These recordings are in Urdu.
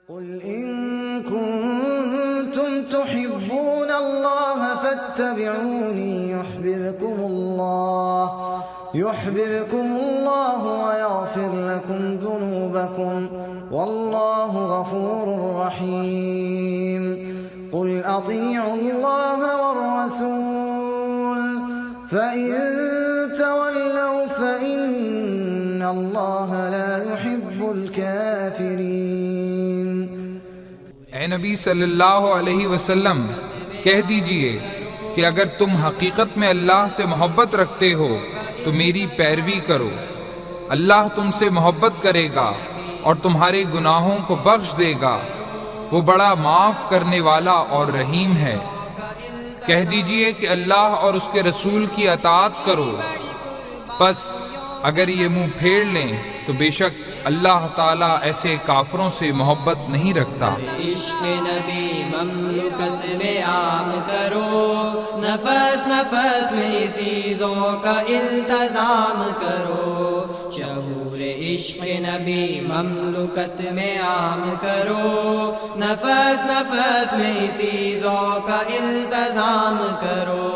قل إن كنتم تحبون الله فاتبعوني يحببكم الله ويغفر لكم ذنوبكم والله غفور رحيم قل أطيعوا الله والرسول فإن تولوا فإن الله لا يحب الكافرين۔ اے نبی صلی اللہ علیہ وسلم کہہ دیجئے کہ اگر تم حقیقت میں اللہ سے محبت رکھتے ہو تو میری پیروی کرو، اللہ تم سے محبت کرے گا اور تمہارے گناہوں کو بخش دے گا، وہ بڑا معاف کرنے والا اور رحیم ہے۔ کہہ دیجئے کہ اللہ اور اس کے رسول کی اطاعت کرو، پس اگر یہ منہ پھیر لیں تو بے شک اللہ تعالیٰ ایسے کافروں سے محبت نہیں رکھتا۔ عشق نبی مملکت میں عام کرو، نفس نفس میں اسی ذوق کا التزام کرو۔ شعور عشق نبی مملکت میں عام کرو، نفس نفس میں اسی ذوق کا التزام کرو۔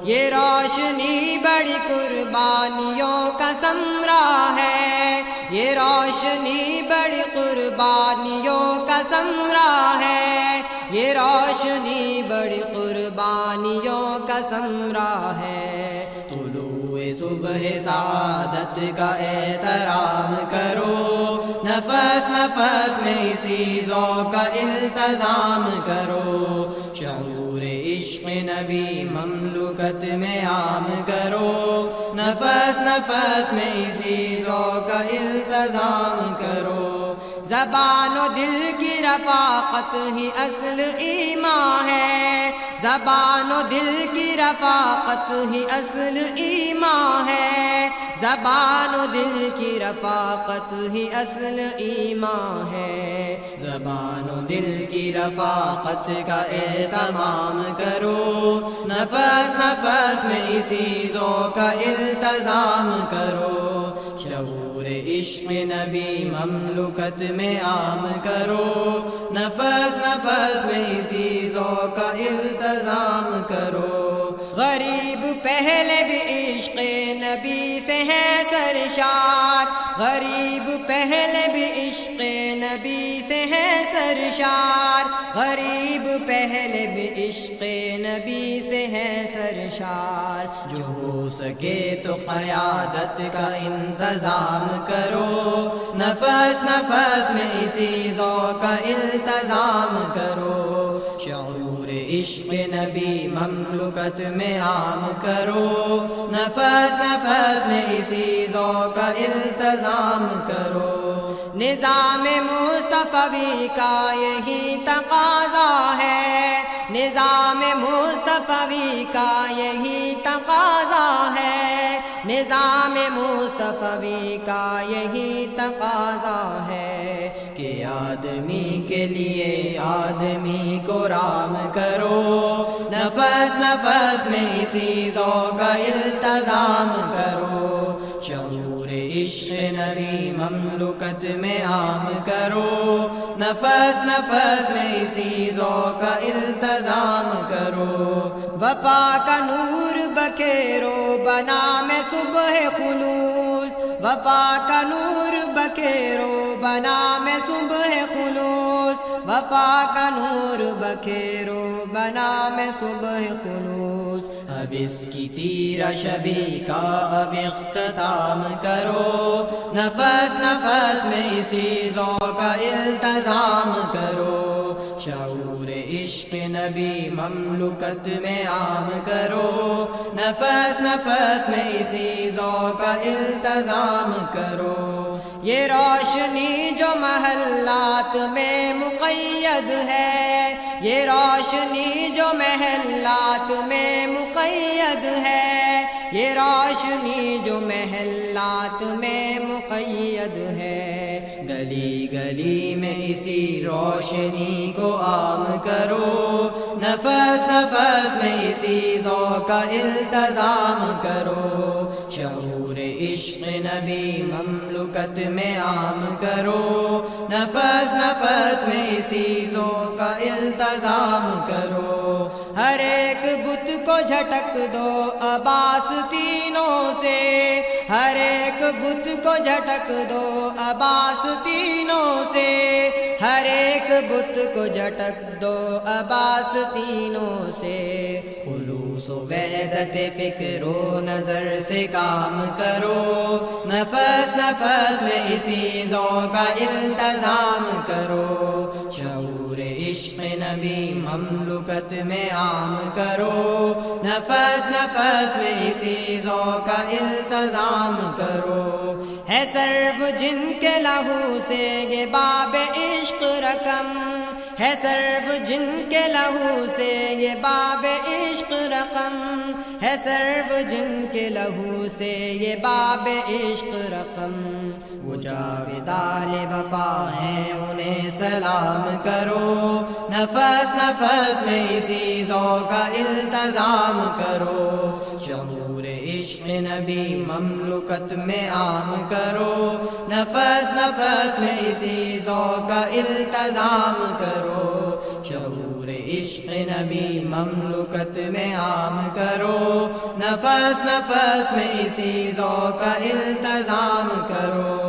یہ روشنی بڑی قربانیوں کا ثمرہ ہے، یہ روشنی بڑی قربانیوں کا ثمرہ ہے، یہ روشنی بڑی قربانیوں کا ثمرہ ہے۔ طلوع صبح سعادت کا احترام کرو، نفس نفس میں اسی ذوق کا التزام کرو۔ شعور عشق نبی مملکت میں عام کرو، نفس نفس میں اسی ذوق کا التزام کرو۔ زبان و دل کی رفاقت ہی اصل ایمان ہے، زبان و دل کی رفاقت ہی اصل ایمان ہے، زبان و دل کی رفاقت ہی اصل ایمان ہے۔ زبان و دل کی رفاقت کا اہتمام کرو، نفس نفس میں اسی ذوق کا التزام کرو۔ شعور عشق نبی مملکت میں عام کرو، نفس نفس میں اسی ذوق کا التزام کرو۔ غریب پہلے بھی عشق نبی سے ہے سرشار، غریب پہلے بھی عشق نبی سے ہے سرشار، غریب پہلے بھی عشق نبی سے ہے سرشار۔ جو ہو سکے تو قیادت کا انتظام کرو، نفس نفس میں اسی ذوق کا التزام کرو۔ شعور عشق نبی مملکت میں عام کرو، نفس نفس میں اسی ذوق کا التزام کرو۔ نظام مصطفی کا یہی تقاضا ہے، نظام مصطفی کا یہی تقاضا ہے، نظام مصطفی کا یہی تقاضا ہے کہ آدمی کے لیے آدمی کو رام کرو، نفس نفس میں اسی ذوق کا التزام کرو۔ شعور عشق نبی مملکت میں عام کرو، نفس نفس میں اسی ذوق کا التزام کرو۔ وفا کا نور بکھیرو بنا میں صبح خلوص، وفا کا نور بکھیرو بنا میں صبح خلوص، وفا کا نور بکھیرو بنا میں صبح خلوص۔ اب اس کی تیرہ شبی کا اب اختتام کرو، نفس نفس میں اسی ذوق کا التزام کرو۔ شعور عشق نبی مملکت میں عام کرو، نفس نفس میں اسی ذوق کا التزام کرو۔ یہ روشنی جو محلات میں مقید ہے، یہ روشنی جو محلات میں مقید ہے، یہ روشنی جو محلات میں مقید ہے، گلی گلی میں اسی روشنی کو عام کرو، نفس نفس میں اسی ذوق کا التزام کرو۔ شعور عشق نبی مملکت میں عام کرو، نفس نفس میں اسی ذوق کا التزام کرو، ہر ایک بت کو جھٹک دو عباس تینوں سے، ہر ایک بت کو جھٹک دو عباس تینوں سے، ہر ایک بت کو جھٹک دو عباس تینوں سے، خلوص و وحدت فکر و نظر سے کام کرو، نفس نفس میں اسی ذوق کا التزام کرو، شعور عشق نبی مملکت میں عام کرو، نفس نفس میں اسی ذوق کا التزام کرو، ہے سرو جن کے لہو سے یہ باب عشق رقم، ہے سرو جن کے لہو سے یہ باب عشق رقم، ہے سرو جن کے لہو سے یہ باب عشق رقم، وہ جاوید اہل وفا ہیں انہیں سلام کرو، نفس نفس میں اسی ذوق کا التزام کرو، شعور عشق نبی مملکت میں عام کرو، نفس نفس میں اسی ذوق کا التزام کرو، شعور عشق نبی مملکت میں عام کرو، نفس نفس میں اسی ذوق کا التزام کرو۔